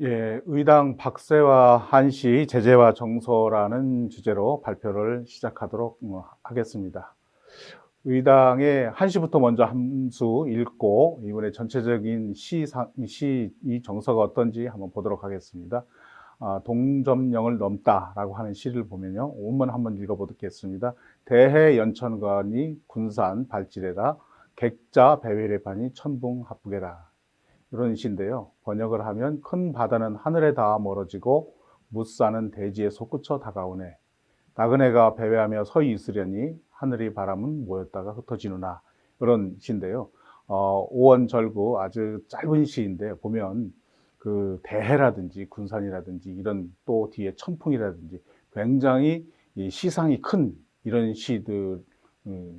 예, 의당 박세와 한시 제재와 정서라는 주제로 발표를 시작하도록 하겠습니다. 의당의 한시부터 먼저 한 수 읽고 이번에 전체적인 이 정서가 어떤지 한번 보도록 하겠습니다. 동점령을 넘다라고 하는 시를 보면요, 원문 한번 읽어보겠습니다. 대해 연천관이 군산 발지래라 객자 배회래반이 천붕합북에라. 이런 시인데요. 번역을 하면 큰 바다는 하늘에 닿아 멀어지고 묻산은 대지에 솟구쳐 다가오네. 나그네가 배회하며 서 있으려니 하늘이 바람은 모였다가 흩어지누나. 이런 시인데요. 오원절구 아주 짧은 시인데 보면 그 대해라든지 군산이라든지 이런 또 뒤에 천풍이라든지 굉장히 이 시상이 큰 이런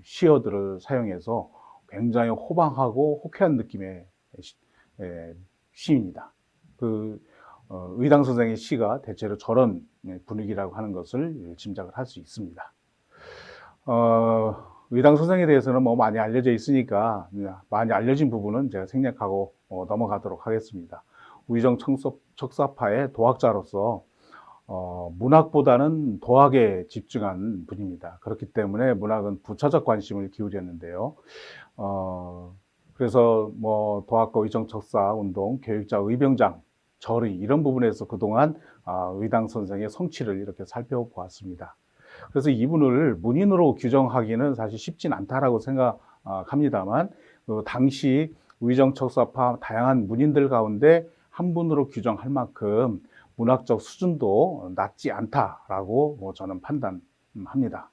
시어들을 사용해서 굉장히 호방하고 호쾌한 느낌의 시입니다. 의당 선생의 시가 대체로 저런 분위기라고 하는 것을 짐작을 할 수 있습니다. 의당 선생에 대해서는 뭐 많이 알려져 있으니까 많이 알려진 부분은 제가 생략하고 넘어가도록 하겠습니다. 우의정 척사파의 도학자로서 문학보다는 도학에 집중한 분입니다. 그렇기 때문에 문학은 부차적 관심을 기울였는데요. 그래서 뭐 도학과 의정척사 운동, 교육자 의병장, 절의 이런 부분에서 그동안 의당 선생의 성취를 이렇게 살펴보았습니다. 그래서 이분을 문인으로 규정하기는 사실 쉽진 않다라고 생각합니다만 당시 의정척사파 다양한 문인들 가운데 한 분으로 규정할 만큼 문학적 수준도 낮지 않다라고 저는 판단합니다.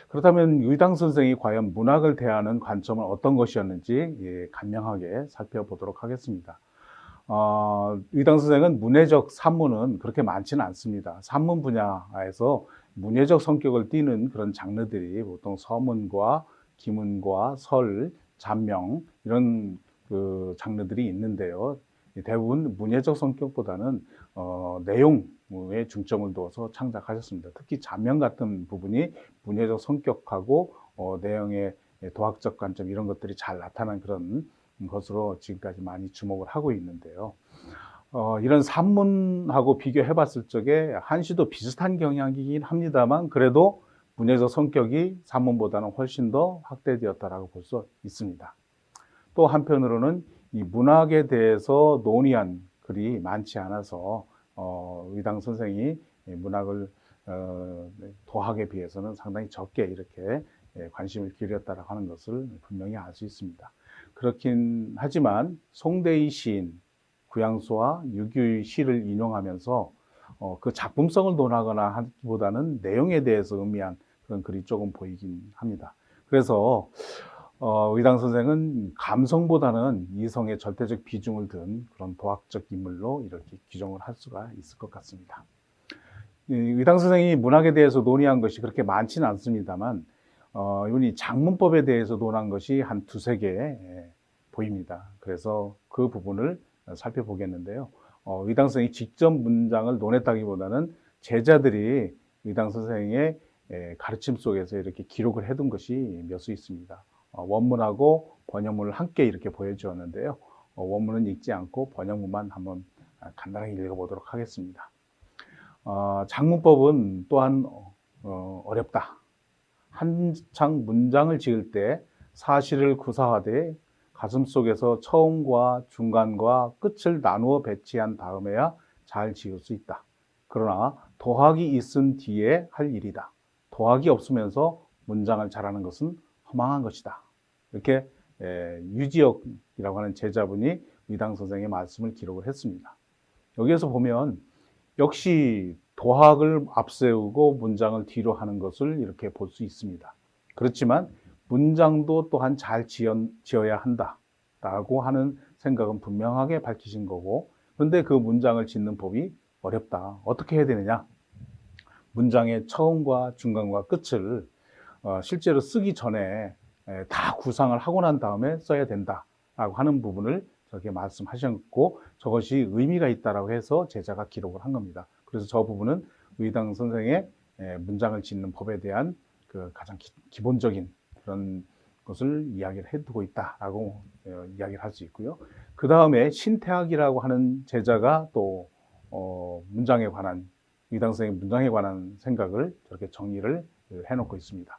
그렇다면 의당 선생이 과연 문학을 대하는 관점은 어떤 것이었는지 간명하게 살펴보도록 하겠습니다. 의당 선생은 문해적 산문은 그렇게 많지는 않습니다. 산문 분야에서 문해적 성격을 띠는 그런 장르들이 보통 서문과 기문과 설, 잔명 이런 그 장르들이 있는데요. 대부분 문해적 성격보다는 내용에 중점을 두어서 창작하셨습니다. 특히 잔명 같은 부분이 문해적 성격하고 내용의 도학적 관점 이런 것들이 잘 나타난 그런 것으로 지금까지 많이 주목을 하고 있는데요. 이런 산문하고 비교해 봤을 적에 한시도 비슷한 경향이긴 합니다만 그래도 문해적 성격이 산문보다는 훨씬 더 확대되었다라고 볼 수 있습니다. 또 한편으로는 이 문학에 대해서 논의한 글이 많지 않아서 의당 선생이 문학을 도학에 비해서는 상당히 적게 이렇게 관심을 기울였다라고 하는 것을 분명히 알 수 있습니다. 그렇긴 하지만 송대의 시인 구양수와 유규의 시를 인용하면서 그 작품성을 논하거나 하기보다는 내용에 대해서 의미한 그런 글이 조금 보이긴 합니다. 그래서 의당 선생은 감성보다는 이성의 절대적 비중을 둔 그런 도학적 인물로 이렇게 규정을 할 수가 있을 것 같습니다. 의당 선생이 문학에 대해서 논의한 것이 그렇게 많지는 않습니다만 이분이 작문법에 대해서 논한 것이 한 두세 개 보입니다. 그래서 그 부분을 살펴보겠는데요. 의당 선생이 직접 문장을 논했다기보다는 제자들이 의당 선생의 가르침 속에서 이렇게 기록을 해둔 것이 몇 수 있습니다. 원문하고 번역문을 함께 이렇게 보여주었는데요. 원문은 읽지 않고 번역문만 한번 간단하게 읽어보도록 하겠습니다. 작문법은 또한 어렵다. 한창 문장을 지을 때 사실을 구사하되 가슴속에서 처음과 중간과 끝을 나누어 배치한 다음에야 잘 지을 수 있다. 그러나 도학이 있은 뒤에 할 일이다. 도학이 없으면서 문장을 잘하는 것은 허망한 것이다. 이렇게 유지혁이라고 하는 제자분이 의당 선생의 말씀을 기록을 했습니다. 여기에서 보면 역시 도학을 앞세우고 문장을 뒤로 하는 것을 이렇게 볼 수 있습니다. 그렇지만 문장도 또한 잘 지어야 한다라고 하는 생각은 분명하게 밝히신 거고, 그런데 그 문장을 짓는 법이 어렵다. 어떻게 해야 되느냐? 문장의 처음과 중간과 끝을 실제로 쓰기 전에 다 구상을 하고 난 다음에 써야 된다라고 하는 부분을 저렇게 말씀하셨고, 저것이 의미가 있다라고 해서 제자가 기록을 한 겁니다. 그래서 저 부분은 의당 선생의 문장을 짓는 법에 대한 그 가장 기본적인 그런 것을 이야기를 해두고 있다라고 이야기를 할 수 있고요. 그 다음에 신태학이라고 하는 제자가 또 문장에 관한, 의당 선생의 문장에 관한 생각을 저렇게 정리를 해놓고 있습니다.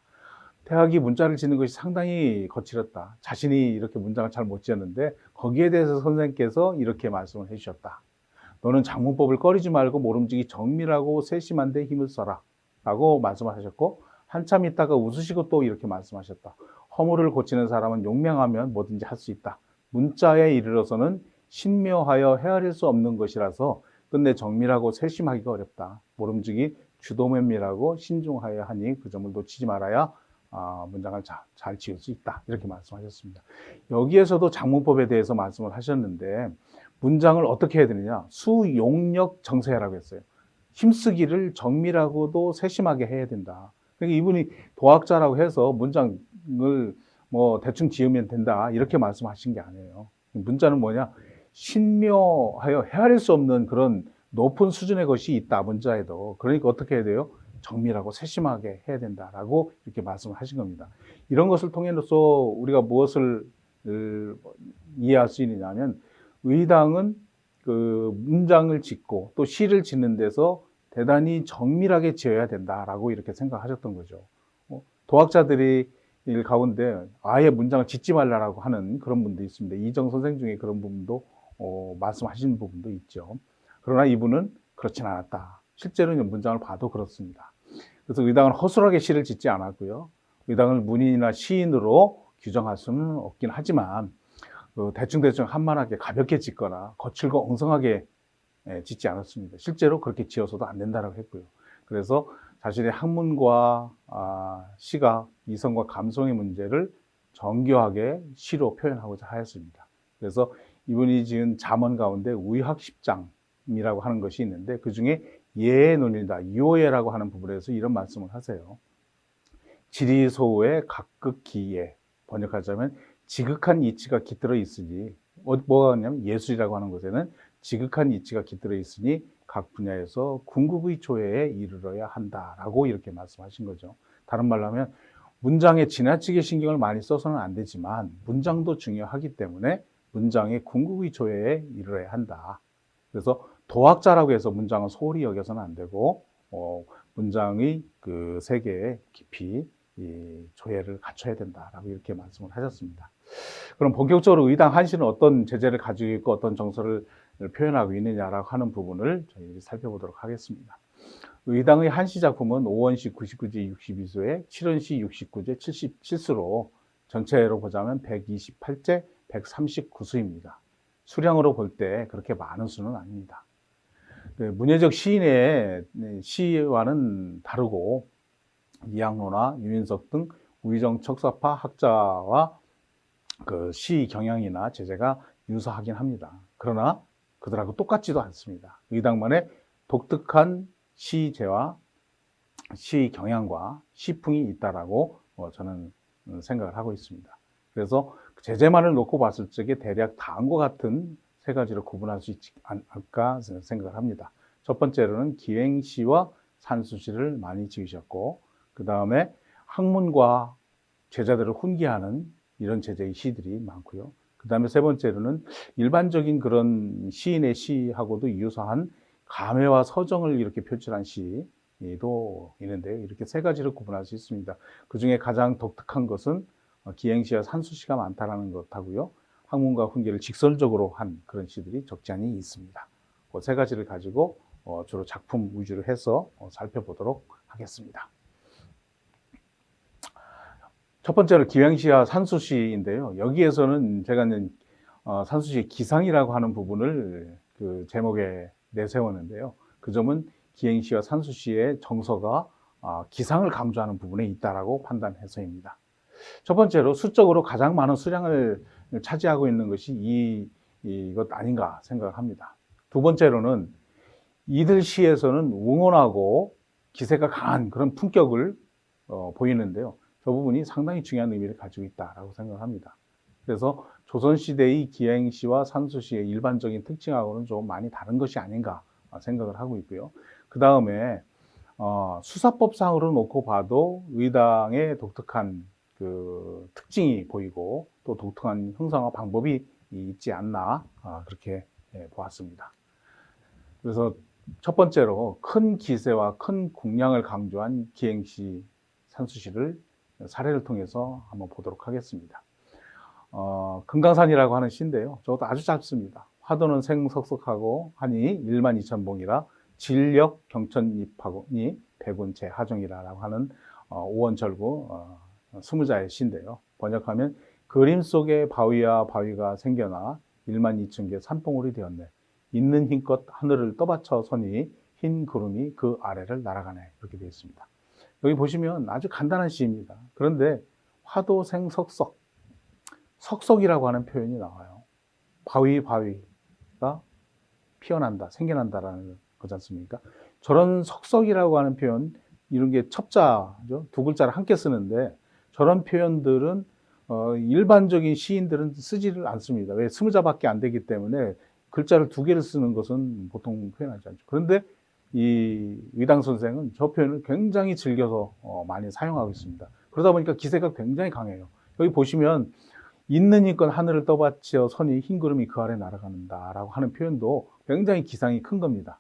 태학이 문자를 짓는 것이 상당히 거칠었다. 자신이 이렇게 문장을 잘 못 지었는데 거기에 대해서 선생님께서 이렇게 말씀을 해주셨다. 너는 작문법을 꺼리지 말고 모름지기 정밀하고 세심한 데 힘을 써라 라고 말씀을 하셨고, 한참 있다가 웃으시고 또 이렇게 말씀하셨다. 허물을 고치는 사람은 용맹하면 뭐든지 할 수 있다. 문자에 이르러서는 신묘하여 헤아릴 수 없는 것이라서 끝내 정밀하고 세심하기가 어렵다. 모름지기 주도면밀하고 신중하여야 하니 그 점을 놓치지 말아야 문장을 잘 지을 수 있다. 이렇게 말씀하셨습니다. 여기에서도 작문법에 대해서 말씀을 하셨는데, 문장을 어떻게 해야 되느냐? 수용력 정세라고 했어요. 힘쓰기를 정밀하고도 세심하게 해야 된다. 그러니까 이분이 도학자라고 해서 문장을 뭐 대충 지으면 된다 이렇게 말씀하신 게 아니에요. 문자는 뭐냐? 신묘하여 헤아릴 수 없는 그런 높은 수준의 것이 있다, 문자에도. 그러니까 어떻게 해야 돼요? 정밀하고 세심하게 해야 된다라고 이렇게 말씀을 하신 겁니다. 이런 것을 통해서 우리가 무엇을 이해할 수 있느냐면, 의당은 그 문장을 짓고 또 시를 짓는 데서 대단히 정밀하게 지어야 된다라고 이렇게 생각하셨던 거죠. 도학자들이 일 가운데 아예 문장을 짓지 말라라고 하는 그런 분도 있습니다. 이정 선생 중에 그런 부분도 말씀하신 부분도 있죠. 그러나 이분은 그렇진 않았다. 실제로는 문장을 봐도 그렇습니다. 그래서 의당은 허술하게 시를 짓지 않았고요. 의당을 문인이나 시인으로 규정할 수는 없긴 하지만 대충대충 한만하게 가볍게 짓거나 거칠고 엉성하게 짓지 않았습니다. 실제로 그렇게 지어서도 안 된다고 했고요. 그래서 자신의 학문과 시각, 이성과 감성의 문제를 정교하게 시로 표현하고자 하였습니다. 그래서 이분이 지은 잠언 가운데 우의학십장이라고 하는 것이 있는데, 그 중에 예의 논리다, 이오예라고 하는 부분에서 이런 말씀을 하세요. 지리소우의 각극기예, 번역하자면 지극한 이치가 깃들어 있으니, 뭐가 있냐면 예술이라고 하는 것에는 지극한 이치가 깃들어 있으니 각 분야에서 궁극의 조회에 이르러야 한다라고 이렇게 말씀하신 거죠. 다른 말로 하면 문장에 지나치게 신경을 많이 써서는 안 되지만 문장도 중요하기 때문에 문장의 궁극의 조회에 이르러야 한다. 그래서 도학자라고 해서 문장을 소홀히 여겨서는 안 되고 문장의 그 세계에 깊이 이 조예를 갖춰야 된다라고 이렇게 말씀을 하셨습니다. 그럼 본격적으로 의당 한시는 어떤 제재를 가지고 있고 어떤 정서를 표현하고 있느냐라고 하는 부분을 저희 살펴보도록 하겠습니다. 의당의 한시 작품은 5원시 99제 62수에 7원시 69제 77수로 전체로 보자면 128제 139수입니다. 수량으로 볼 때 그렇게 많은 수는 아닙니다. 문예적 시인의 시와는 다르고 이항로나 유인석 등 우의정 척사파 학자와 그 시 경향이나 제재가 유사하긴 합니다. 그러나 그들하고 똑같지도 않습니다. 의당만의 독특한 시제와 시 경향과 시풍이 있다라고 저는 생각을 하고 있습니다. 그래서 제재만을 놓고 봤을 적에 대략 다음과 같은 세 가지로 구분할 수 있지 않을까 생각을 합니다. 첫 번째로는 기행시와 산수시를 많이 지으셨고, 그 다음에 학문과 제자들을 훈계하는 이런 제재의 시들이 많고요. 그 다음에 세 번째로는 일반적인 그런 시인의 시하고도 유사한 감회와 서정을 이렇게 표출한 시도 있는데요. 이렇게 세 가지로 구분할 수 있습니다. 그 중에 가장 독특한 것은 기행시와 산수시가 많다는 것하고요. 학문과 훈계를 직설적으로 한 그런 시들이 적지 않이 있습니다. 그 세 가지를 가지고 주로 작품 위주로 해서 살펴보도록 하겠습니다. 첫 번째로 기행시와 산수시인데요. 여기에서는 제가 산수시 기상이라고 하는 부분을 그 제목에 내세웠는데요. 그 점은 기행시와 산수시의 정서가 기상을 강조하는 부분에 있다라고 판단해서입니다. 첫 번째로 수적으로 가장 많은 수량을 차지하고 있는 것이 이것 아닌가 생각을 합니다. 두 번째로는 이들 시에서는 웅원하고 기세가 강한 그런 품격을 보이는데요. 저 부분이 상당히 중요한 의미를 가지고 있다고 생각을 합니다. 그래서 조선시대의 기행시와 산수시의 일반적인 특징하고는 좀 많이 다른 것이 아닌가 생각을 하고 있고요. 그 다음에 수사법상으로 놓고 봐도 의당의 독특한 그 특징이 보이고 또 독특한 형상화 방법이 있지 않나 그렇게 보았습니다. 그래서 첫 번째로 큰 기세와 큰 공량을 강조한 기행시, 산수시를 사례를 통해서 한번 보도록 하겠습니다. 금강산이라고 하는 시인데요. 저것도 아주 짧습니다. 화도는 생석석하고 하니 12,000봉이라 진력 경천입하고니 백운 제하종이라고 하는 오원철구 스무자의 시인데요. 번역하면 그림 속에 바위와 바위가 생겨나 12,000개 산봉우리 되었네. 있는 힘껏 하늘을 떠받쳐 서니 흰 구름이 그 아래를 날아가네. 이렇게 되어 있습니다. 여기 보시면 아주 간단한 시입니다. 그런데 화도생석석, 석석이라고 하는 표현이 나와요. 바위가 피어난다, 생겨난다라는 거지 않습니까? 저런 석석이라고 하는 표현, 이런 게 첩자죠. 두 글자를 함께 쓰는데 저런 표현들은 일반적인 시인들은 쓰지를 않습니다. 왜? 스무자밖에 안 되기 때문에 글자를 두 개를 쓰는 것은 보통 표현하지 않죠. 그런데 이 의당 선생은 저 표현을 굉장히 즐겨서 많이 사용하고 있습니다. 그러다 보니까 기세가 굉장히 강해요. 여기 보시면 있는 힘껏 하늘을 떠받쳐 서니 흰 구름이 그 아래 날아가는다 라고 하는 표현도 굉장히 기상이 큰 겁니다.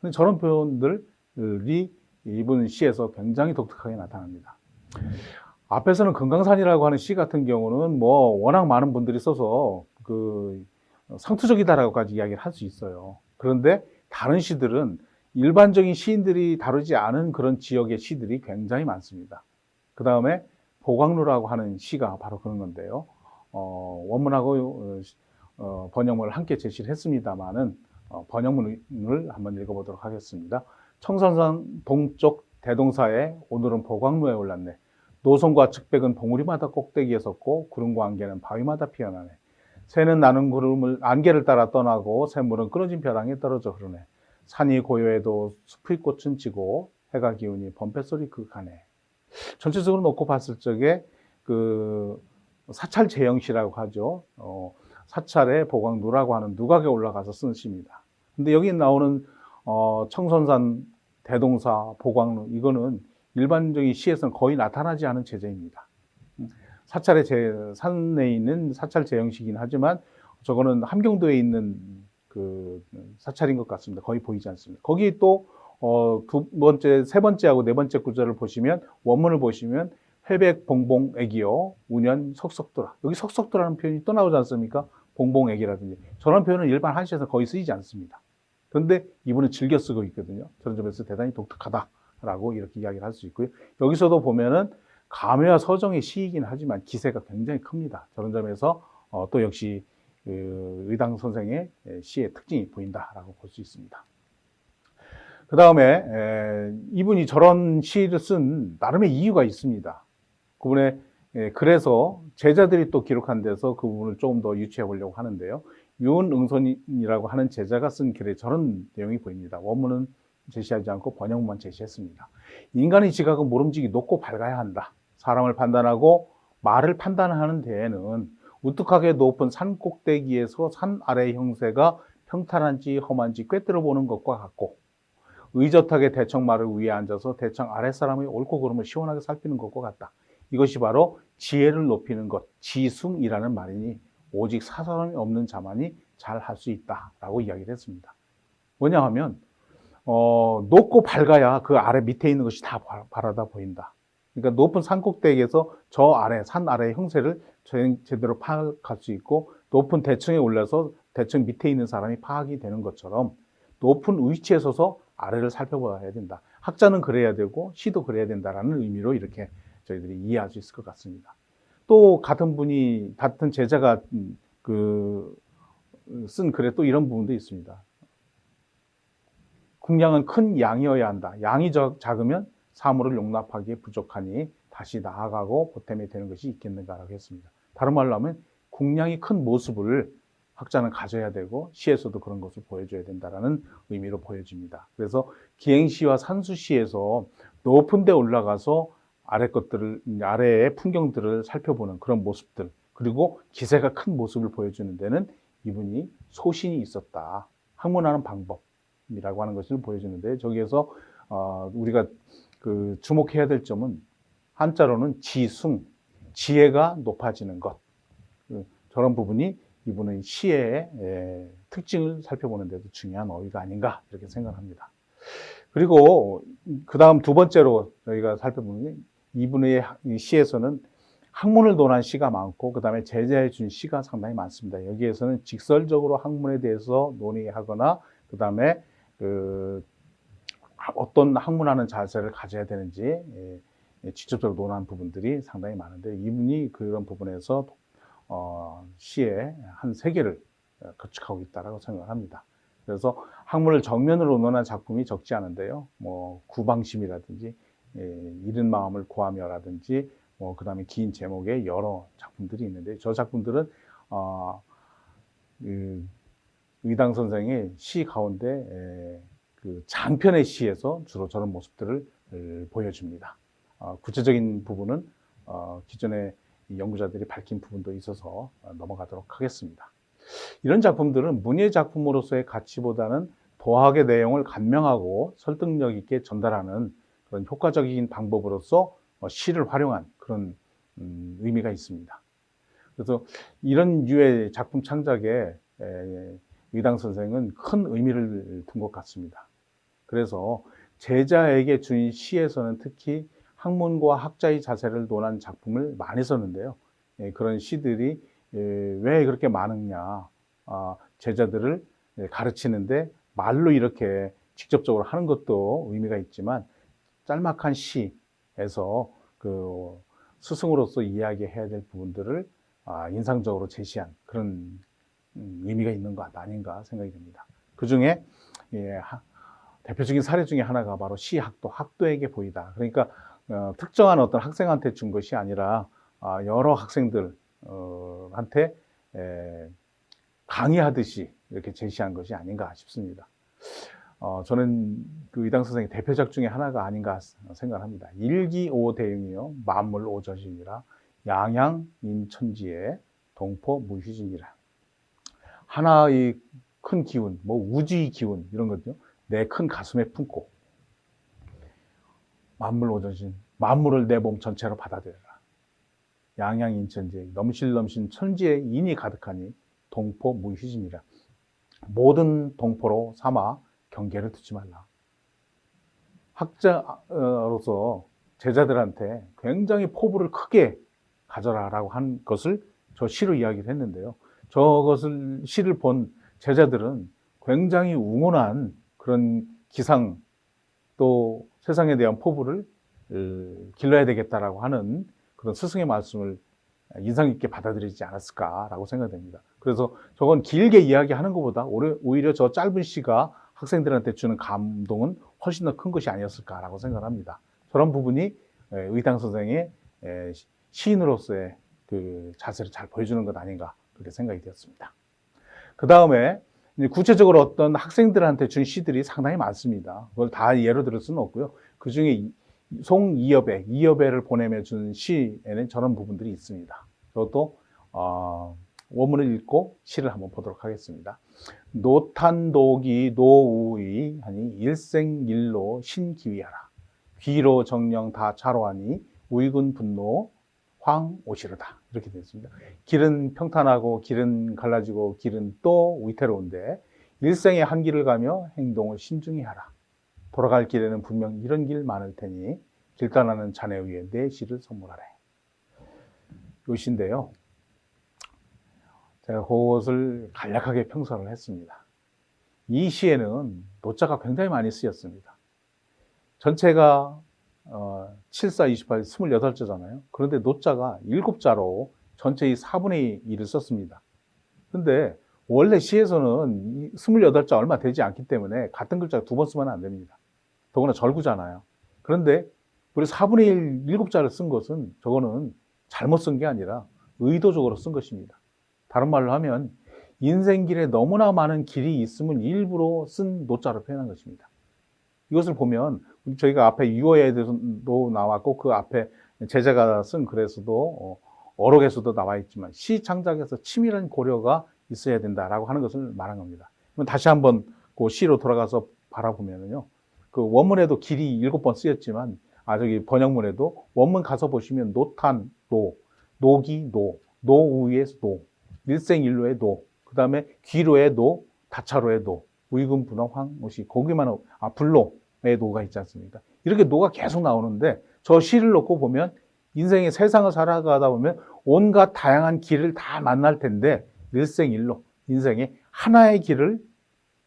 근데 저런 표현들이 이분 시에서 굉장히 독특하게 나타납니다. 앞에서는 금강산이라고 하는 시 같은 경우는 뭐 워낙 많은 분들이 써서 그 상투적이다라고까지 이야기를 할 수 있어요. 그런데 다른 시들은 일반적인 시인들이 다루지 않은 그런 지역의 시들이 굉장히 많습니다. 그 다음에 보광루라고 하는 시가 바로 그런 건데요. 원문하고 번역문을 함께 제시를 했습니다만은 번역문을 한번 읽어보도록 하겠습니다. 청선산 동쪽 대동사에 오늘은 보광루에 올랐네. 노선과 측백은 봉우리마다 꼭대기에 섰고 구름과 안개는 바위마다 피어나네. 새는 나는 구름을 안개를 따라 떠나고 샘물은 끊어진 벼랑에 떨어져 흐르네. 산이 고요해도 숲의 꽃은 지고 해가 기우니 범패소리 그가네. 전체적으로 놓고 봤을 적에 그 사찰 재영시라고 하죠. 사찰의 보광루라고 하는 누각에 올라가서 쓴 시입니다. 근데 여기 나오는 청선산 대동사 보광루, 이거는 일반적인 시에서는 거의 나타나지 않은 제재입니다. 사찰의 산에 있는 사찰 재영시이긴 하지만 저거는 함경도에 있는 그 사찰인 것 같습니다. 거의 보이지 않습니다. 거기 또 세 번째하고 네 번째 구절을 보시면, 원문을 보시면 회백 봉봉 애기요 운연 석석도라, 여기 석석도라는 표현이 또 나오지 않습니까? 봉봉 애기라든지 저런 표현은 일반 한시에서 거의 쓰이지 않습니다. 그런데 이분은 즐겨 쓰고 있거든요. 저런 점에서 대단히 독특하다라고 이렇게 이야기를 할 수 있고요. 여기서도 보면은 감회와 서정의 시이긴 하지만 기세가 굉장히 큽니다. 저런 점에서 또 역시 의당 선생의 시의 특징이 보인다라고 볼 수 있습니다. 그 다음에 이분이 저런 시를 쓴 나름의 이유가 있습니다. 그분의 그래서 제자들이 또 기록한 데서 그 부분을 조금 더 유추해 보려고 하는데요. 윤응손이라고 하는 제자가 쓴 글에 저런 내용이 보입니다. 원문은 제시하지 않고 번역문만 제시했습니다. 인간의 지각은 모름지기 높고 밝아야 한다. 사람을 판단하고 말을 판단하는 데에는 우뚝하게 높은 산 꼭대기에서 산 아래의 형세가 평탄한지 험한지 꿰뚫어 보는 것과 같고, 의젓하게 대청 말을 위에 앉아서 대청 아랫사람의 옳고 그름을 시원하게 살피는 것과 같다. 이것이 바로 지혜를 높이는 것, 지숭이라는 말이니 오직 사사람이 없는 자만이 잘 할 수 있다라고 이야기를 했습니다. 뭐냐 하면 높고 밝아야 그 아래 밑에 있는 것이 다 바라다 보인다. 그러니까 높은 산 꼭대기에서 저 아래, 산 아래의 형세를 제대로 파악할 수 있고, 높은 대청에 올라서 대청 밑에 있는 사람이 파악이 되는 것처럼 높은 위치에 서서 아래를 살펴봐야 된다. 학자는 그래야 되고 시도 그래야 된다라는 의미로 이렇게 저희들이 이해할 수 있을 것 같습니다. 또 같은 제자가 쓴 글에 또 이런 부분도 있습니다. 궁량은 큰 양이어야 한다. 양이 작으면 사물을 용납하기에 부족하니 다시 나아가고 보탬이 되는 것이 있겠는가라고 했습니다. 다른 말로 하면 궁량이 큰 모습을 학자는 가져야 되고 시에서도 그런 것을 보여줘야 된다는 의미로 보여집니다. 그래서 기행시와 산수시에서 높은 데 올라가서 아래의 풍경들을 살펴보는 그런 모습들, 그리고 기세가 큰 모습을 보여주는 데는 이분이 소신이 있었다. 학문하는 방법이라고 하는 것을 보여주는데, 저기에서 우리가 주목해야 될 점은 한자로는 지숭, 지혜가 높아지는 것, 저런 부분이 이분의 시의 특징을 살펴보는 데도 중요한 어휘가 아닌가 이렇게 생각합니다. 그리고 그 다음 두 번째로 저희가 살펴보는 이분의 시에서는 학문을 논한 시가 많고 그 다음에 제자해 준 시가 상당히 많습니다. 여기에서는 직설적으로 학문에 대해서 논의하거나 그 다음에 어떤 학문하는 자세를 가져야 되는지 직접적으로 논한 부분들이 상당히 많은데 이분이 그런 부분에서 시의 한 세계를 구축하고 있다고 생각합니다. 그래서 학문을 정면으로 논한 작품이 적지 않은데요. 뭐 구방심이라든지 이른 마음을 구하며라든지 그 다음에 긴 제목의 여러 작품들이 있는데 저 작품들은 의당 선생의 시 가운데 그 장편의 시에서 주로 저런 모습들을 보여줍니다. 구체적인 부분은 기존의 연구자들이 밝힌 부분도 있어서 넘어가도록 하겠습니다. 이런 작품들은 문예 작품으로서의 가치보다는 도학의 내용을 간명하고 설득력 있게 전달하는 그런 효과적인 방법으로서 시를 활용한 그런 의미가 있습니다. 그래서 이런 유의 작품 창작에 의당 선생은 큰 의미를 둔 것 같습니다. 그래서 제자에게 준 시에서는 특히 학문과 학자의 자세를 논한 작품을 많이 썼는데요. 그런 시들이 왜 그렇게 많으냐. 제자들을 가르치는데 말로 이렇게 직접적으로 하는 것도 의미가 있지만 짤막한 시에서 그 스승으로서 이야기해야 될 부분들을 인상적으로 제시한 그런 의미가 있는 것 아닌가 생각이 됩니다. 그 중에 대표적인 사례 중에 하나가 바로 시학도, 학도에게 보이다. 그러니까 특정한 어떤 학생한테 준 것이 아니라 여러 학생들한테 강의하듯이 이렇게 제시한 것이 아닌가 싶습니다. 저는 그 의당 선생의 대표작 중에 하나가 아닌가 생각합니다. 일기오대응이요, 만물오저신이라, 양양인천지에 동포무휴진이라. 하나의 큰 기운, 뭐 우주의 기운 이런 거죠. 내 큰 가슴에 품고 만물오저신, 만물을 내 몸 전체로 받아들여라. 양양인천지에 넘실넘실 천지에 인이 가득하니 동포무휴진이라. 모든 동포로 삼아 경계를 두지 말라. 학자로서 제자들한테 굉장히 포부를 크게 가져라라고 한 것을 저 시로 이야기를 했는데요. 저것을 시를 본 제자들은 굉장히 웅원한 그런 기상 또 세상에 대한 포부를 길러야 되겠다라고 하는 그런 스승의 말씀을 인상 깊게 받아들이지 않았을까라고 생각됩니다. 그래서 저건 길게 이야기하는 것보다 오히려 저 짧은 시가 학생들한테 주는 감동은 훨씬 더 큰 것이 아니었을까라고 생각합니다. 저런 부분이 의당 선생의 시인으로서의 그 자세를 잘 보여주는 것 아닌가 그렇게 생각이 되었습니다. 그 다음에 구체적으로 어떤 학생들한테 준 시들이 상당히 많습니다. 그걸 다 예로 들을 수는 없고요. 그 중에 이여배를 보내며 준 시에는 저런 부분들이 있습니다. 저도 원문을 읽고 시를 한번 보도록 하겠습니다. 노탄도기 노우의 하니 일생일로 신기위하라. 귀로 정령 다 차로하니 우이군 분노 황오시르다. 이렇게 되어 있습니다. 길은 평탄하고 길은 갈라지고 길은 또 위태로운데 일생에 한 길을 가며 행동을 신중히 하라. 돌아갈 길에는 분명 이런 길 많을 테니 길 떠나는 자네 위에 내 시를 선물하래. 이 시인데요. 제가 그것을 간략하게 평설을 했습니다. 이 시에는 노자가 굉장히 많이 쓰였습니다. 전체가 7, 4, 28, 28자잖아요. 그런데 노자가 7자로 전체의 4분의 1을 썼습니다. 근데 원래 시에서는 28자 얼마 되지 않기 때문에 같은 글자 2번 쓰면 안 됩니다. 더구나 절구잖아요. 그런데 우리 4분의 1, 7자를 쓴 것은 저거는 잘못 쓴 게 아니라 의도적으로 쓴 것입니다. 다른 말로 하면 인생길에 너무나 많은 길이 있음을 일부러 쓴 노자로 표현한 것입니다. 이것을 보면 저희가 앞에 유어에 대해서도 나왔고 그 앞에 제자가 쓴 글에서도 어록에서도 나와 있지만 시 창작에서 치밀한 고려가 있어야 된다라고 하는 것을 말한 겁니다. 그럼 다시 한번 그 시로 돌아가서 바라보면요, 그 원문에도 길이 7번 쓰였지만 저기 번역문에도 원문 가서 보시면 노탄 노, 노기 노, 노우의 노, 일생일로의 노, 그 다음에 귀로의 노, 다차로의 노, 우이금 분홍 황무시 거기만 불로의 노가 있지 않습니까? 이렇게 노가 계속 나오는데 저 시를 놓고 보면 인생의 세상을 살아가다 보면 온갖 다양한 길을 다 만날 텐데 일생일로 인생의 하나의 길을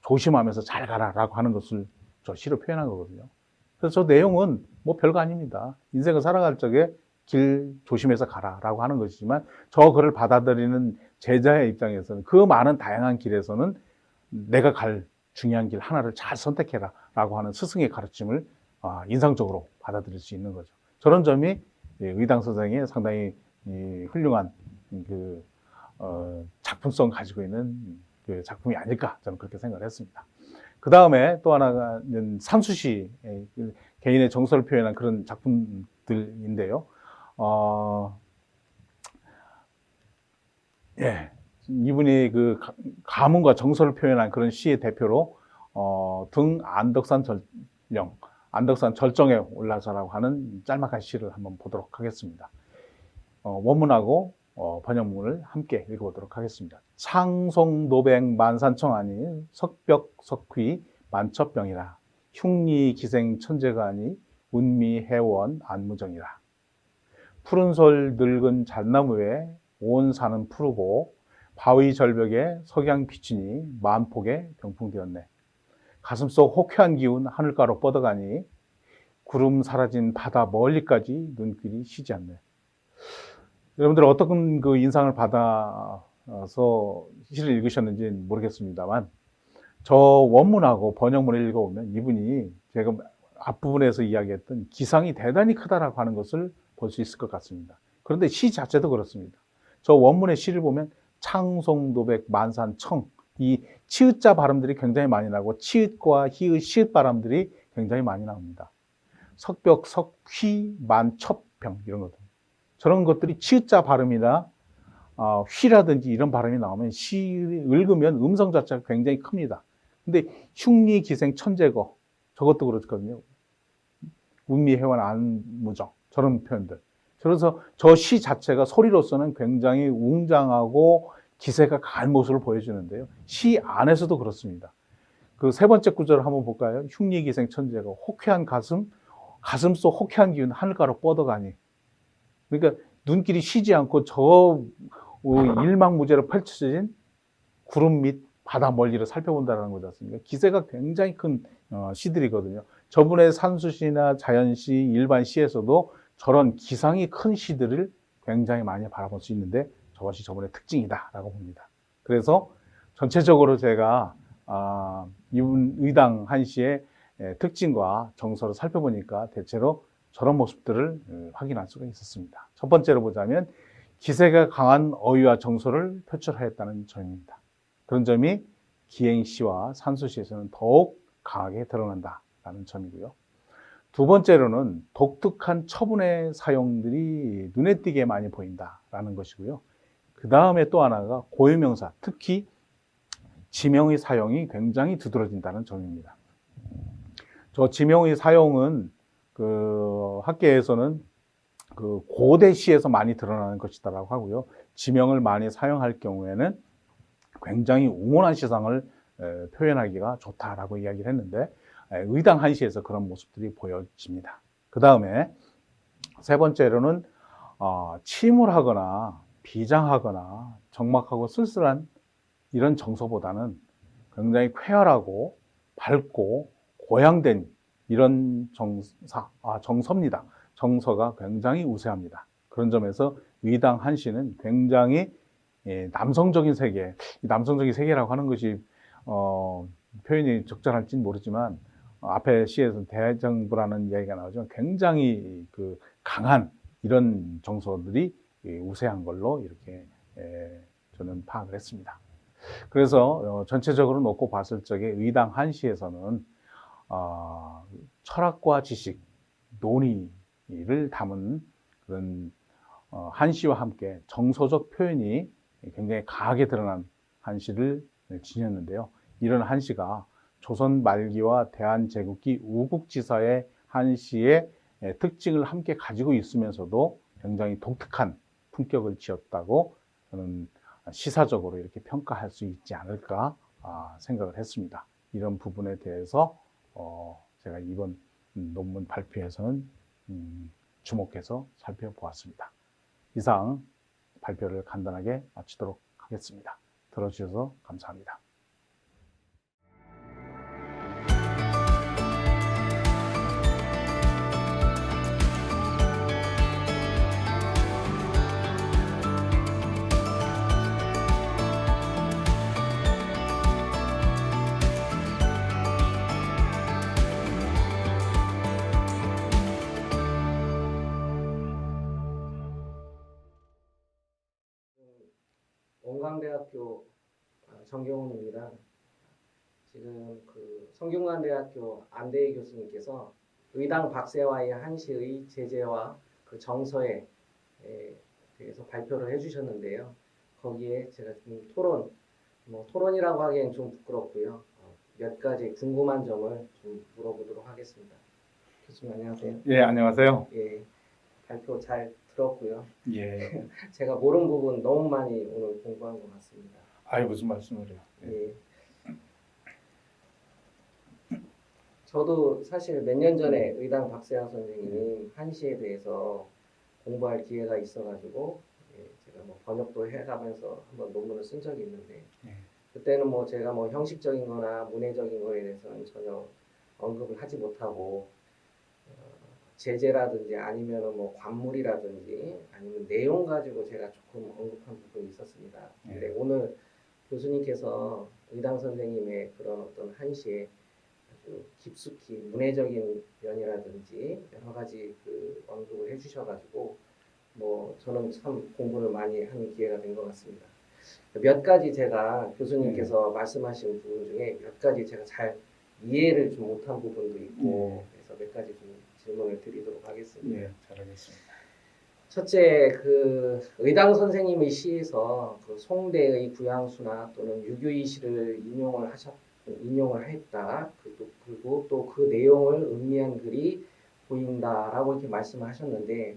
조심하면서 잘 가라라고 하는 것을 저 시로 표현한 거거든요. 그래서 저 내용은 뭐 별거 아닙니다. 인생을 살아갈 적에 길 조심해서 가라라고 하는 것이지만 저 글을 받아들이는 제자의 입장에서는 그 많은 다양한 길에서는 내가 갈 중요한 길 하나를 잘 선택해라라고 하는 스승의 가르침을 인상적으로 받아들일 수 있는 거죠. 저런 점이 의당 선생의 상당히 훌륭한 작품성 가지고 있는 그 작품이 아닐까 저는 그렇게 생각을 했습니다. 그 다음에 또 하나는 산수시 개인의 정서를 표현한 그런 작품들인데요. 이분이 그 가문과 정서를 표현한 그런 시의 대표로 등 안덕산 절령, 안덕산 절정에 올라서라고 하는 짤막한 시를 한번 보도록 하겠습니다. 원문하고 번역문을 함께 읽어보도록 하겠습니다. 창송노백 만산청하니 석벽석휘 만첩병이라 흉리기생 천재가 아니 운미해원 안무정이라 푸른솔 늙은 잣나무에 온 산은 푸르고 바위 절벽에 석양 비치니 만폭에 병풍되었네. 가슴속 호쾌한 기운 하늘가로 뻗어가니 구름 사라진 바다 멀리까지 눈길이 쉬지 않네. 여러분들 어떤 그 인상을 받아서 시를 읽으셨는지 모르겠습니다만 저 원문하고 번역문을 읽어보면 이분이 제가 앞부분에서 이야기했던 기상이 대단히 크다라고 하는 것을 볼 수 있을 것 같습니다. 그런데 시 자체도 그렇습니다. 저 원문의 시를 보면 창송노백 만산청 이 치읓자 발음들이 굉장히 많이 나고 치읓과 히읗 시읒 발음들이 굉장히 많이 나옵니다. 석벽, 석휘, 만첩병 이런 것들. 저런 것들이 치읓자 발음이나 휘라든지 이런 발음이 나오면 시를 읽으면 음성 자체가 굉장히 큽니다. 근데 흉리기생 천재거 저것도 그렇거든요. 운미해원 안무정 저런 표현들. 그래서 저 시 자체가 소리로서는 굉장히 웅장하고 기세가 강한 모습을 보여주는데요. 시 안에서도 그렇습니다. 그 세 번째 구절을 한번 볼까요? 흉리기생 천재가 호쾌한 가슴속 호쾌한 기운 하늘가로 뻗어가니. 그러니까 눈길이 쉬지 않고 저 일망무제로 펼쳐진 구름 밑 바다 멀리를 살펴본다는 거지 않습니까? 기세가 굉장히 큰 시들이거든요. 저분의 산수시나 자연시, 일반 시에서도 저런 기상이 큰 시들을 굉장히 많이 바라볼 수 있는데 저것이 저분의 특징이다라고 봅니다. 그래서 전체적으로 제가 이분 의당 한시의 특징과 정서를 살펴보니까 대체로 저런 모습들을 확인할 수가 있었습니다. 첫 번째로 보자면 기세가 강한 어휘와 정서를 표출하였다는 점입니다. 그런 점이 기행시와 산수시에서는 더욱 강하게 드러난다는 점이고요. 두 번째로는 독특한 처분의 사용들이 눈에 띄게 많이 보인다라는 것이고요. 그 다음에 또 하나가 고유명사, 특히 지명의 사용이 굉장히 두드러진다는 점입니다. 저 지명의 사용은 그 학계에서는 그 고대 시에서 많이 드러나는 것이다라고 하고요. 지명을 많이 사용할 경우에는 굉장히 웅원한 시상을 표현하기가 좋다라고 이야기를 했는데 의당 한시에서 그런 모습들이 보여집니다. 그 다음에 세 번째로는 침울하거나 비장하거나 적막하고 쓸쓸한 이런 정서보다는 굉장히 쾌활하고 밝고 고양된 이런 정서입니다. 정서가 굉장히 우세합니다. 그런 점에서 의당 한시는 굉장히 남성적인 세계, 남성적인 세계라고 하는 것이 표현이 적절할지는 모르지만 앞에 시에서 대정부라는 이야기가 나오지만 굉장히 그 강한 이런 정서들이 우세한 걸로 이렇게 저는 파악을 했습니다. 그래서 전체적으로 놓고 봤을 적에 의당 한시에서는 철학과 지식, 논의를 담은 그런 한시와 함께 정서적 표현이 굉장히 강하게 드러난 한시를 지녔는데요. 이런 한시가 조선 말기와 대한제국기 우국지사의 한시의 특징을 함께 가지고 있으면서도 굉장히 독특한 품격을 지었다고 저는 시사적으로 이렇게 평가할 수 있지 않을까 생각을 했습니다. 이런 부분에 대해서 제가 이번 논문 발표에서는 주목해서 살펴보았습니다. 이상 발표를 간단하게 마치도록 하겠습니다. 들어주셔서 감사합니다. 원광대학교 정경훈입니다. 지금 그 성균관대학교 안대희 교수님께서 의당 박세와의 한시의 제재와 그 정서에 대해서 발표를 해주셨는데요. 거기에 제가 좀 토론이라고 하기엔 좀 부끄럽고요. 몇 가지 궁금한 점을 좀 물어보도록 하겠습니다. 교수님 안녕하세요. 예, 안녕하세요. 예, 발표 잘 들었고요. 예. 제가 모르는 부분 너무 많이 오늘 공부한 것 같습니다. 아이 무슨 말씀을 해요. 예. 저도 사실 몇 년 전에 의당 박세환 선생님 한시에 대해서 공부할 기회가 있어가지고 제가 뭐 번역도 해가면서 한번 논문을 쓴 적이 있는데 그때는 뭐 제가 뭐 형식적인거나 문해적인 거에 대해서는 전혀 언급을 하지 못하고 제재라든지 아니면은 뭐 관물이라든지 아니면 내용 가지고 제가 조금 언급한 부분이 있었습니다. 근데 오늘 교수님께서 의당 선생님의 그런 어떤 한시에 아주 깊숙이 문해적인 면이라든지 여러 가지 그 언급을 해주셔가지고 뭐 저는 참 공부를 많이 하는 기회가 된 것 같습니다. 몇 가지 제가 교수님께서 말씀하신 부분 중에 몇 가지 제가 잘 이해를 좀 못한 부분도 있고 그래서 몇 가지 좀 질문을 드리도록 하겠습니다. 예, 잘하겠습니다. 첫째, 그 의당 선생님의 시에서 그 송대의 구양수나 또는 유교의 시를 인용을 했다. 그리고 또 그 내용을 음미한 글이 보인다라고 이렇게 말씀을 하셨는데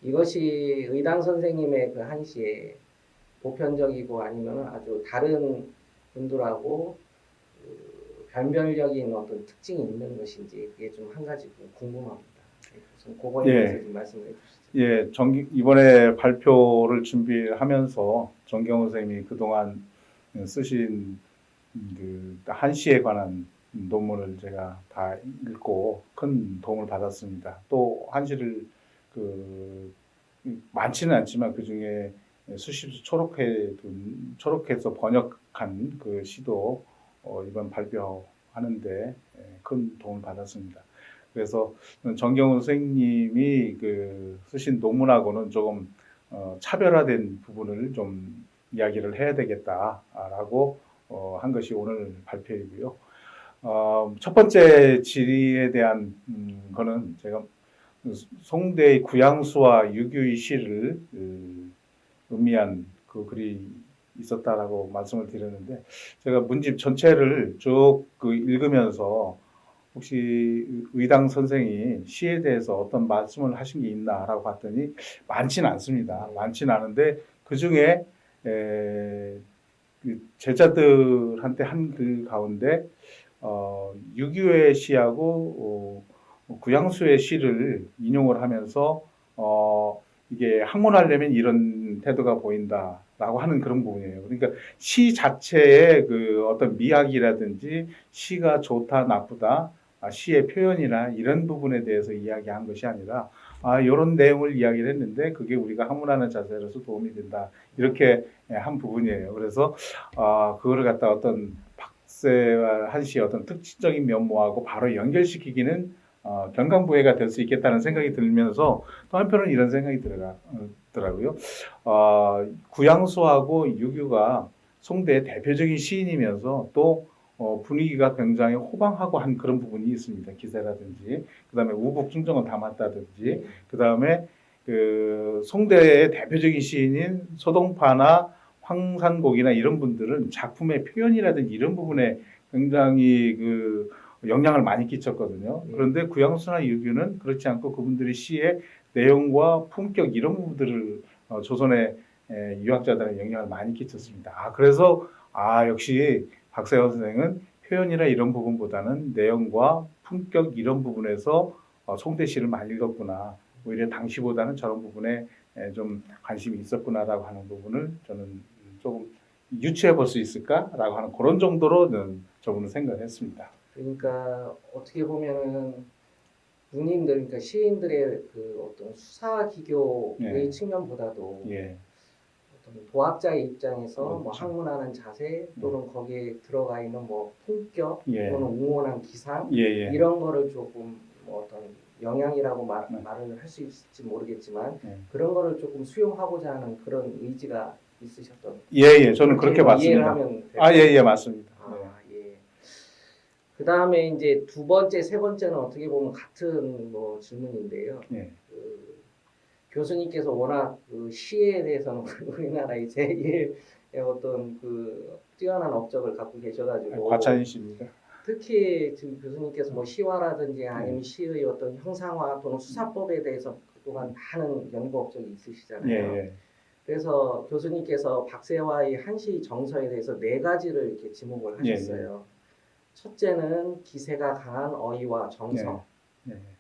이것이 의당 선생님의 그 한시에 보편적이고 아니면 아주 다른 분들하고 변별적인 어떤 특징이 있는 것인지 그게 좀 한 가지 좀 궁금합니다. 그거에 대해서 좀 말씀해 주시죠. 예, 이번에 발표를 준비하면서 정경훈 선생님이 그동안 쓰신 그 한시에 관한 논문을 제가 다 읽고 큰 도움을 받았습니다. 또 한시를 많지는 않지만 그 중에 수십수 초록해서 번역한 그 시도 이번 발표하는데 큰 도움을 받았습니다. 그래서 정경훈 선생님이 쓰신 논문하고는 조금 차별화된 부분을 좀 이야기를 해야 되겠다라고 한 것이 오늘 발표이고요. 첫 번째 질의에 대한 거는 제가 송대의 구양수와 유교의 시를 음미한 그 글이 있었다라고 말씀을 드렸는데 제가 문집 전체를 쭉 읽으면서 혹시 의당 선생이 시에 대해서 어떤 말씀을 하신 게 있나라고 봤더니 많지는 않습니다. 많지는 않은데 그 중에 제자들한테 한 글 가운데 유교의 시하고 구양수의 시를 인용을 하면서 이게 학문하려면 이런 태도가 보인다라고 하는 그런 부분이에요. 그러니까 시 자체의 그 어떤 미학이라든지 시가 좋다 나쁘다 시의 표현이나 이런 부분에 대해서 이야기한 것이 아니라 이런 내용을 이야기를 했는데 그게 우리가 학문하는 자세로서 도움이 된다 이렇게 한 부분이에요. 그래서 그거를 갖다 어떤 박세와 한시의 어떤 특징적인 면모하고 바로 연결시키기는 경강부회가 될 수 있겠다는 생각이 들면서 또 한편으로는 이런 생각이 들더라고요. 구양수하고 유교가 송대의 대표적인 시인이면서 또 분위기가 굉장히 호방하고 한 그런 부분이 있습니다. 기세라든지 그다음에 우국충정을 담았다든지 그다음에 그 송대의 대표적인 시인인 소동파나 황산곡이나 이런 분들은 작품의 표현이라든지 이런 부분에 굉장히 영향을 많이 끼쳤거든요. 그런데 구양수나 유교는 그렇지 않고 그분들의 시의 내용과 품격 이런 부분들을 조선의 유학자들의 영향을 많이 끼쳤습니다. 그래서 역시 박세화 선생은 표현이나 이런 부분보다는 내용과 품격 이런 부분에서 송대시를 많이 읽었구나. 오히려 당시보다는 저런 부분에 좀 관심이 있었구나라고 하는 부분을 저는 조금 유추해 볼 수 있을까라고 하는 그런 정도로 저분은 생각했습니다. 그러니까 어떻게 보면은 문인들, 그러니까 시인들의 그 어떤 수사 기교의 측면보다도 예, 어떤 도학자의 입장에서 뭐 그렇죠. 학문하는 자세 또는 거기에 들어가 있는 뭐 품격 예. 또는 웅원한 기상 예. 이런 거를 조금 뭐 어떤 영향이라고 네. 말을 할 수 있을지 모르겠지만 예. 그런 거를 조금 수용하고자 하는 그런 의지가 있으셨던. 예, 저는 그렇게 이해를 봤습니다. 하면 될까요? 예, 맞습니다. 예. 그 다음에 이제 두 번째, 세 번째는 어떻게 보면 같은 뭐 질문인데요. 예. 그 교수님께서 워낙 그 시에 대해서는 우리나라의 제일 어떤 그 뛰어난 업적을 갖고 계셔가지고 과찬이십니다. 특히 지금 교수님께서 뭐 시화라든지 아니면 시의 어떤 형상화 또는 수사법에 대해서 그동안 많은 연구 업적이 있으시잖아요. 예. 그래서 교수님께서 박세화의 한시 정서에 대해서 네 가지를 이렇게 지목을 하셨어요. 첫째는 기세가 강한 어휘와 정서,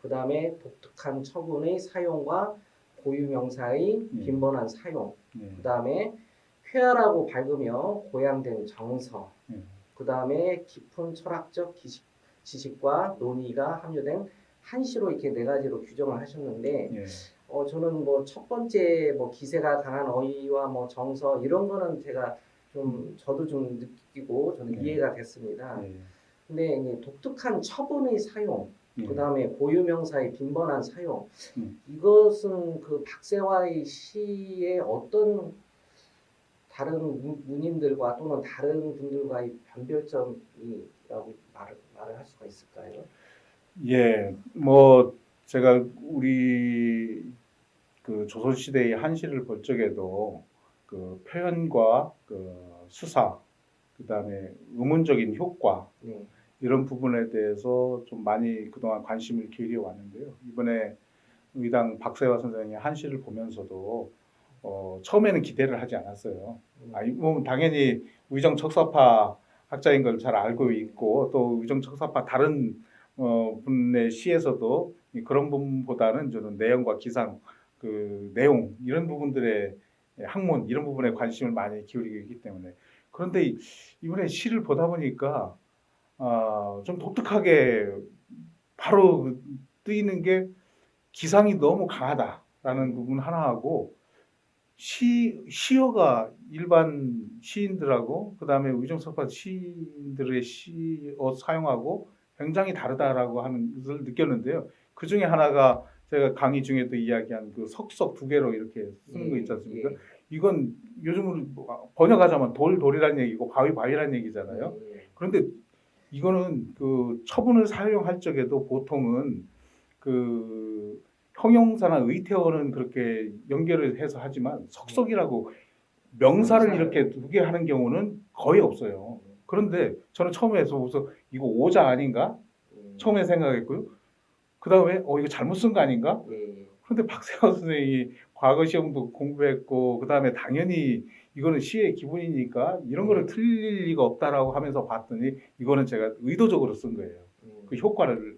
그 다음에 독특한 처분의 사용과 고유명사의 빈번한 사용, 그 다음에 쾌활하고 밝으며 고양된 정서, 그 다음에 깊은 철학적 지식과 논의가 함유된 한시로 이렇게 네 가지로 규정을 하셨는데, 저는 뭐 첫 번째 뭐 기세가 강한 어휘와 뭐 정서 이런 거는 제가 좀 저도 좀 느끼고 저는 이해가 됐습니다. 근데 이제 독특한 처분의 사용, 그 다음에 고유명사의 빈번한 사용, 이것은 그 박세화의 시의 어떤 다른 문인들과 또는 다른 분들과의 변별점이라고 말을 할 수가 있을까요? 예, 뭐 제가 우리 그 조선 시대의 한시를 볼 적에도 그 표현과 그 수사, 그 다음에 의문적인 효과 이런 부분에 대해서 좀 많이 그동안 관심을 기울여 왔는데요. 이번에 의당 박세화 선생의 한시를 보면서도 처음에는 기대를 하지 않았어요. 뭐 당연히 의정척사파 학자인 걸 잘 알고 있고 또 의정척사파 다른 분의 시에서도 그런 부분보다는 저는 내용과 기상, 그 내용 이런 부분들의 학문 이런 부분에 관심을 많이 기울이고 있기 때문에 그런데 이번에 시를 보다 보니까 좀 독특하게 바로 뜨이는 게 기상이 너무 강하다라는 부분 하나하고 시어가 일반 시인들하고 그 다음에 의정석파 시인들의 시어 사용하고 굉장히 다르다라고 하는 것을 느꼈는데요. 그 중에 하나가 제가 강의 중에도 이야기한 그 석석 두 개로 이렇게 쓰는 거 있지 않습니까? 이건 요즘으로 번역하자면 돌이라는 얘기고 바위라는 얘기잖아요. 그런데 이거는 그 처분을 사용할 적에도 보통은 그 형용사나 의태어는 그렇게 연결을 해서 하지만 석석이라고 명사를 이렇게 두 개 하는 경우는 거의 없어요. 그런데 저는 처음에 해서 이거 오자 아닌가? 처음에 생각했고요. 그 다음에 이거 잘못 쓴 거 아닌가? 그런데 박세화 선생님이 과거 시험도 공부했고 그 다음에 당연히 이거는 시의 기본이니까 이런 거를 틀릴 리가 없다라고 하면서 봤더니 이거는 제가 의도적으로 쓴 거예요. 그 효과를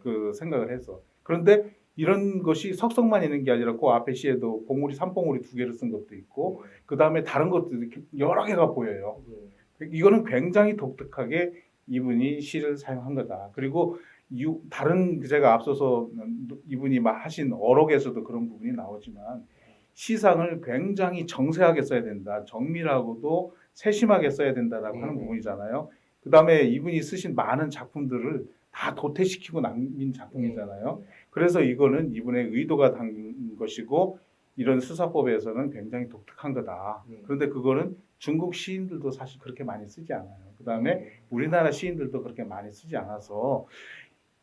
그 생각을 해서. 그런데 이런 것이 석석만 있는 게 아니라 그 앞에 시에도 봉우리, 삼봉우리 두 개를 쓴 것도 있고 그 다음에 다른 것도 여러 개가 보여요. 이거는 굉장히 독특하게 이분이 시를 사용한 거다. 그리고 다른 제가 앞서서 이분이 하신 어록에서도 그런 부분이 나오지만 시상을 굉장히 정세하게 써야 된다. 정밀하고도 세심하게 써야 된다라고 하는 부분이잖아요. 그 다음에 이분이 쓰신 많은 작품들을 다 도태시키고 남긴 작품이잖아요. 그래서 이거는 이분의 의도가 담긴 것이고 이런 수사법에서는 굉장히 독특한 거다. 그런데 그거는 중국 시인들도 사실 그렇게 많이 쓰지 않아요. 그 다음에 우리나라 시인들도 그렇게 많이 쓰지 않아서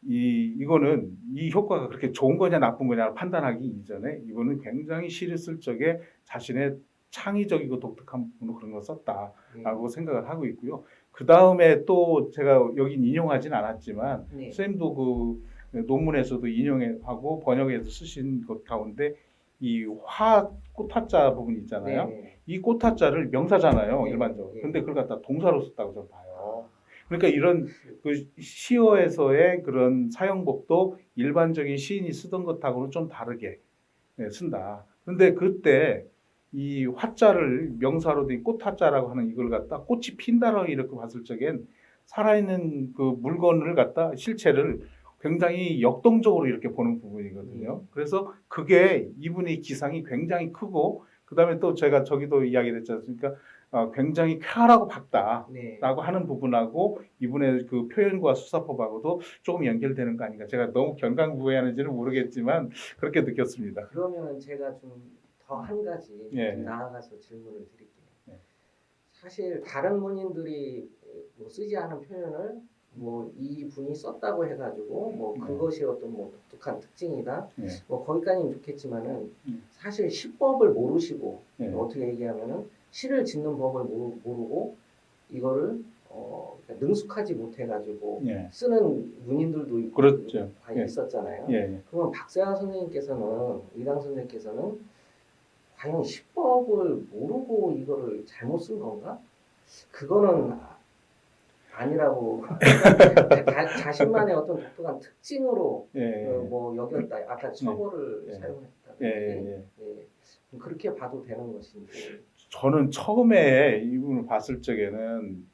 이거는 이 효과가 그렇게 좋은 거냐 나쁜 거냐 판단하기 이전에 이거는 굉장히 시를 쓸 적에 자신의 창의적이고 독특한 부분으로 그런 걸 썼다라고 생각을 하고 있고요. 그 다음에 또 제가 여긴 인용하진 않았지만 선생님도 그 논문에서도 인용하고 번역해서 쓰신 것 가운데 이 화 꽃화자 부분 있잖아요. 네. 이 꽃화자를 명사잖아요, 네. 일반적으로. 네. 근데 그걸 갖다 동사로 썼다고 저는 봐요. 그러니까 이런 그 시어에서의 그런 사용법도 일반적인 시인이 쓰던 것하고는 좀 다르게 쓴다. 그런데 그때 이 화자를 명사로 된 꽃화자라고 하는 이걸 갖다 꽃이 핀다라고 이렇게 봤을 적엔 살아있는 그 물건을 갖다 실체를 굉장히 역동적으로 이렇게 보는 부분이거든요. 그래서 그게 이분의 기상이 굉장히 크고 그다음에 또 제가 저기도 이야기를 했지 않습니까? 굉장히 쾌활하고 밝다. 네. 라고 하는 부분하고 이분의 그 표현과 수사법하고도 조금 연결되는 거 아닌가. 제가 너무 견강부회하는지는 모르겠지만 그렇게 느꼈습니다. 그러면 제가 좀 더 한 가지 예. 좀 나아가서 질문을 드릴게요. 예. 사실 다른 문인들이 뭐 쓰지 않은 표현을 뭐 이 분이 썼다고 해가지고 뭐 그것이 어떤 뭐 독특한 특징이다. 예. 뭐 거기까지는 좋겠지만은 음. 사실 시법을 모르시고 예. 어떻게 얘기하면은 시를 짓는 법을 모르고 이거를 그러니까 능숙하지 못해가지고 예. 쓰는 문인들도 있고 그렇죠. 예. 있었잖아요. 예. 그러면 박세아 선생님께서는 이당 선생님께서는 과연 시법을 모르고 이거를 잘못 쓴 건가? 그거는 아니라고 자신만의 어떤 독특한 특징으로 예. 뭐 여겼다. 아까 처벌을 예. 사용했다든지 예. 그렇게 봐도 되는 것인지. 저는 처음에 이분을 봤을 적에는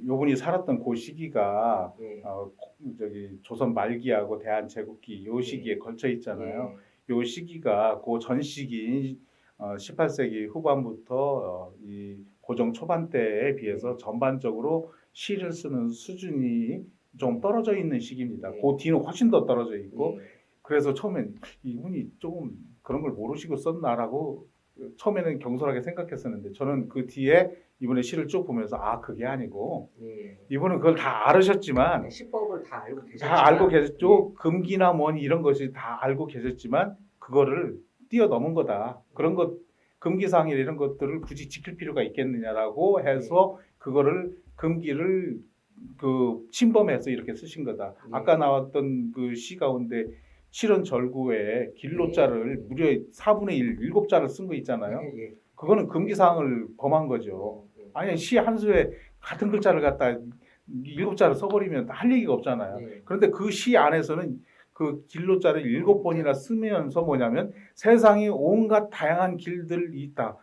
요분이 살았던 그 시기가 예. 저기 조선 말기하고 대한 제국기 요 시기에 걸쳐 있잖아요. 요 시기가 그 전 시기인 18세기 후반부터 이 고종 초반 때에 비해서 전반적으로 시를 쓰는 수준이 좀 떨어져 있는 시기입니다. 그 뒤는 훨씬 더 떨어져 있고 그래서 처음엔 이분이 조금 그런 걸 모르시고 썼나라고 처음에는 경솔하게 생각했었는데 저는 그 뒤에 이분의 시를 쭉 보면서 그게 아니고 이분은 그걸 다 알으셨지만 시법을 다 알고 계셨지만 다 알고 계셨죠. 금기나 뭐니 이런 것이 다 알고 계셨지만 그거를 뛰어넘은 거다. 그런 것 금기사항이나 이런 것들을 굳이 지킬 필요가 있겠느냐라고 해서 그거를 금기를 그 침범해서 이렇게 쓰신 거다. 아까 나왔던 그 시 가운데 칠원절구에 길로자를 무려 4분의 1, 7자를 쓴 거 있잖아요. 그거는 금기사항을 범한 거죠. 아니 시 한 수에 같은 글자를 갖다 7자를 써버리면 할 얘기가 없잖아요. 그런데 그 시 안에서는 그 길로자를 7번이나 쓰면서 뭐냐면 세상에 온갖 다양한 길들이 있다.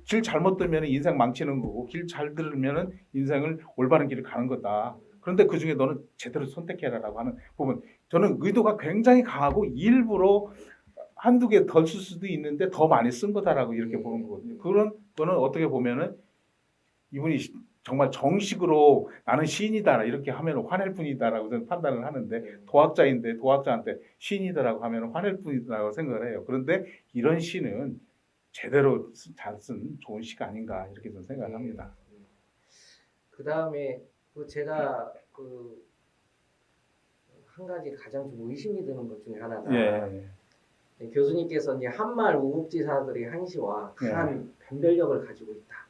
길 잘못 들면 인생 망치는 거고 길 잘 들으면 인생을 올바른 길을 가는 거다. 그런데 그 중에 너는 제대로 선택해라라고 하는 부분. 저는 의도가 굉장히 강하고 일부러 한두 개 덜 쓸 수도 있는데 더 많이 쓴 거다라고 이렇게 보는 거거든요. 그런 거는 어떻게 보면은 이분이 정말 정식으로 나는 시인이다 이렇게 하면 화낼 뿐이다라고 저는 판단을 하는데 도학자인데 도학자한테 시인이다라고 하면 화낼 뿐이다라고 생각을 해요. 그런데 이런 시는 제대로 잘 쓴 좋은 시가 아닌가 이렇게 저는 생각을 합니다. 그 다음에 제가 한 가지 가장 좀 의심이 드는 것 중에 하나가 교수님께서 이제 한말 우국지사들의 한시와 강한 변별력을 가지고 있다.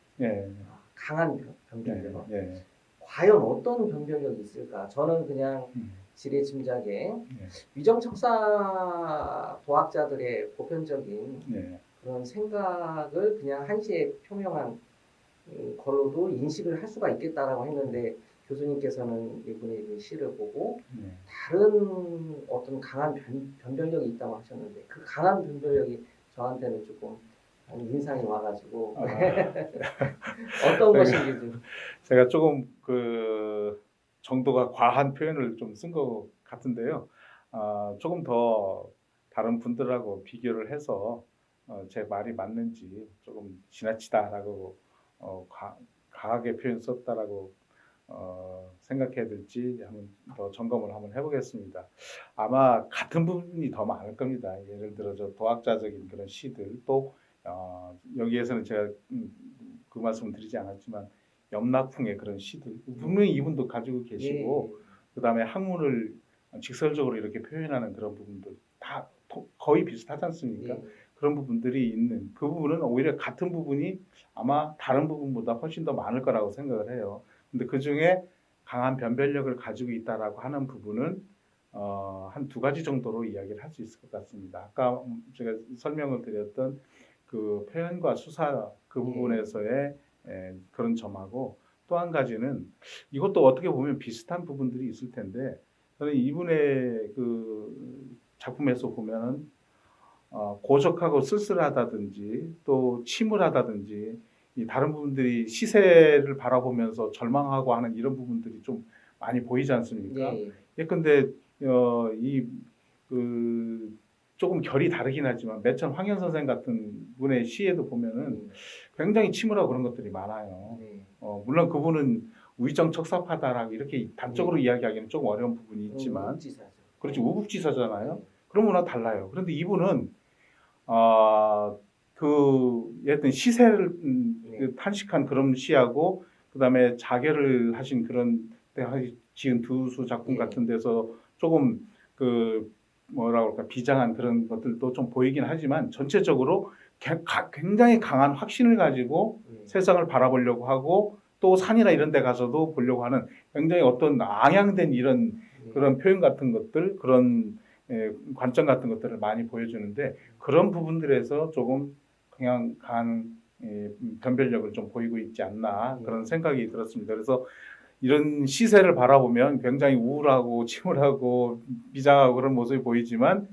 강한 변별력. 과연 어떤 변별력이 있을까? 저는 그냥 지레짐작에 위정척사 도학자들의 보편적인 그런 생각을 그냥 한시에 표명한 걸로도 인식을 할 수가 있겠다라고 했는데 교수님께서는 이분의 시를 보고 다른 어떤 강한 변별력이 있다고 하셨는데 그 강한 변별력이 저한테는 조금 인상이 와가지고 어떤 것인지 좀 제가 조금 그 정도가 과한 표현을 좀 쓴 것 같은데요. 조금 더 다른 분들하고 비교를 해서 제 말이 맞는지 조금 지나치다라고 과하게 표현 썼다라고 생각해야 될지 한번 더 점검을 한번 해보겠습니다. 아마 같은 부분이 더 많을 겁니다. 예를 들어 저 도학자적인 그런 시들 또 여기에서는 제가 그 말씀을 드리지 않았지만 염락풍의 그런 시들 분명히 이분도 가지고 계시고 그 다음에 학문을 직설적으로 이렇게 표현하는 그런 부분들 다 거의 비슷하지 않습니까? 그런 부분들이 있는 그 부분은 오히려 같은 부분이 아마 다른 부분보다 훨씬 더 많을 거라고 생각을 해요. 근데 그 중에 강한 변별력을 가지고 있다라고 하는 부분은 한 두 가지 정도로 이야기를 할 수 있을 것 같습니다. 아까 제가 설명을 드렸던 그 표현과 수사 그 예. 부분에서의 그런 점하고 또 한 가지는 이것도 어떻게 보면 비슷한 부분들이 있을 텐데 저는 이분의 그 작품에서 보면은 고적하고 쓸쓸하다든지 또 침울하다든지 이 다른 부분들이 시세를 바라보면서 절망하고 하는 이런 부분들이 좀 많이 보이지 않습니까? 예. 예컨대 이그 조금 결이 다르긴 하지만 매천 황현 선생 같은 분의 시에도 보면은 음. 굉장히 침울하고 그런 것들이 많아요. 네. 물론 그분은 우의정척사파다라고 이렇게 단적으로 네. 이야기하기는 조금 어려운 부분이 있지만 우국지사죠. 그렇지 우국지사잖아요. 네. 그런 거랑 달라요. 그런데 이분은 예를 시세를 네. 그 탄식한 그런 시하고 그다음에 자결을 하신 그런 때 지은 두수 작품 예. 같은 데서 조금 그 뭐라 그럴까 비장한 그런 것들도 좀 보이긴 하지만 전체적으로 굉장히 강한 확신을 가지고 예. 세상을 바라보려고 하고 또 산이나 이런 데 가서도 보려고 하는 굉장히 어떤 ang양된 이런 예. 그런 표현 같은 것들 그런 관점 같은 것들을 많이 보여주는데 그런 부분들에서 조금 그냥 강한 변별력을 좀 보이고 있지 않나 그런 생각이 들었습니다. 그래서 이런 시세를 바라보면 굉장히 우울하고 침울하고 비장하고 그런 모습이 보이지만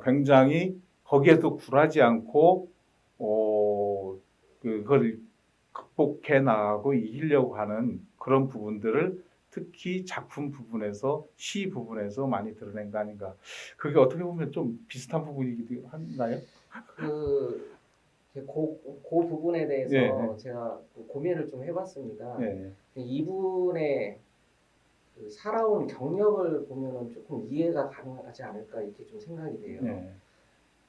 굉장히 거기에도 굴하지 않고 그걸 극복해 나가고 이기려고 하는 그런 부분들을 특히 작품 부분에서 시 부분에서 많이 드러낸 거 아닌가. 그게 어떻게 보면 좀 비슷한 부분이기도 하나요? 그 부분에 대해서 예, 제가 고민을 좀 해봤습니다. 예, 이분의 그 살아온 경력을 보면은 조금 이해가 가능하지 않을까 이렇게 좀 생각이 돼요. 예.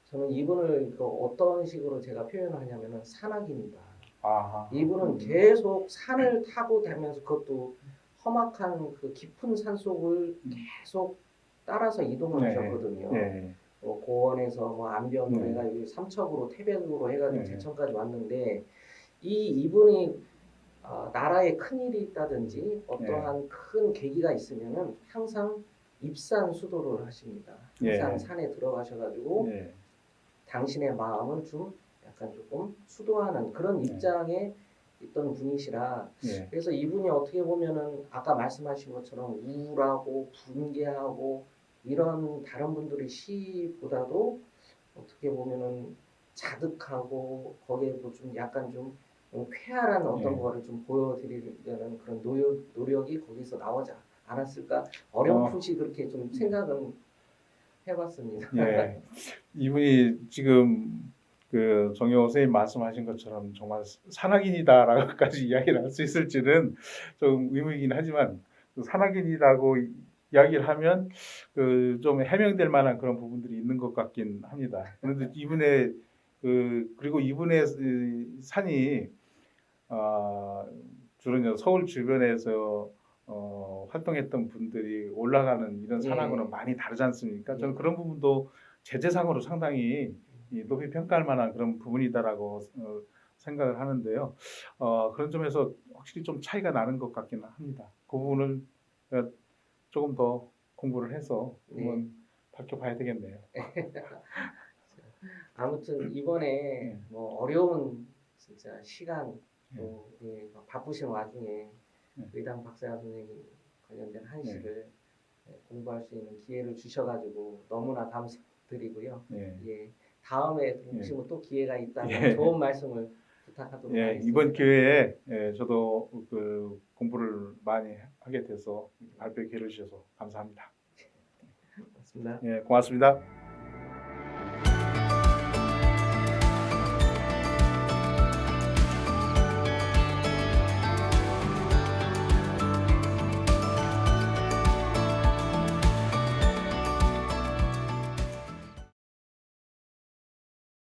저는 이분을 그 어떤 식으로 제가 표현을 하냐면은 산악인이다. 아하. 이분은 계속 산을 타고 다니면서 그것도 험악한 그 깊은 산 속을 계속 따라서 이동을 네, 하셨거든요. 예, 고원에서 뭐 안변으로 네. 해가지고 삼척으로 태백으로 해가지고 네. 제천까지 왔는데 이분이 나라에 큰 일이 있다든지 어떠한 큰 계기가 있으면은 항상 입산 수도를 하십니다. 항상 예. 산에 들어가셔가지고 예, 당신의 마음을 좀 약간 조금 수도하는 그런 입장에 있던 분이시라 예, 그래서 이분이 어떻게 보면은 아까 말씀하신 것처럼 우울하고 분개하고 이런 다른 분들의 시보다도 어떻게 보면은 자득하고 거기에도 좀 약간 좀 쾌활한 어떤 예. 거를 좀 보여드리려는 그런 노력이 거기서 나오지 않았을까 어렴풋이 그렇게 좀 생각은 해봤습니다. 예. 이분이 지금 그 정효 선생님 말씀하신 것처럼 정말 산악인이다라고까지 이야기를 할 수 있을지는 좀 의문이긴 하지만 그 산악인이라고 이야기를 하면 그 좀 해명될 만한 그런 부분들이 있는 것 같긴 합니다. 그런데 이분의 그리고 이분의 산이 주로 이제 서울 주변에서 활동했던 분들이 올라가는 이런 산하고는 예. 많이 다르지 않습니까? 저는 예. 그런 부분도 제재상으로 상당히 높이 평가할 만한 그런 부분이다라고 생각을 하는데요. 그런 점에서 확실히 좀 차이가 나는 것 같기는 합니다. 그 부분을 조금 더 공부를 해서 네. 한번 밝혀봐야 되겠네요. 아무튼 이번에 뭐 어려운 진짜 시간 또 막 바쁘신 와중에 의당 박사야 선생님 관련된 한시를 공부할 수 있는 기회를 주셔가지고 너무나 감사드리고요. 예. 예, 다음에 혹시 뭐 또 기회가 있다면 예. 좋은 말씀을 부탁하도록 예, 하겠습니다. 이번 기회에 저도 그 공부를 많이 하게 돼서 발표 기회를 주셔서 감사합니다. 맞습니다. 예, 고맙습니다.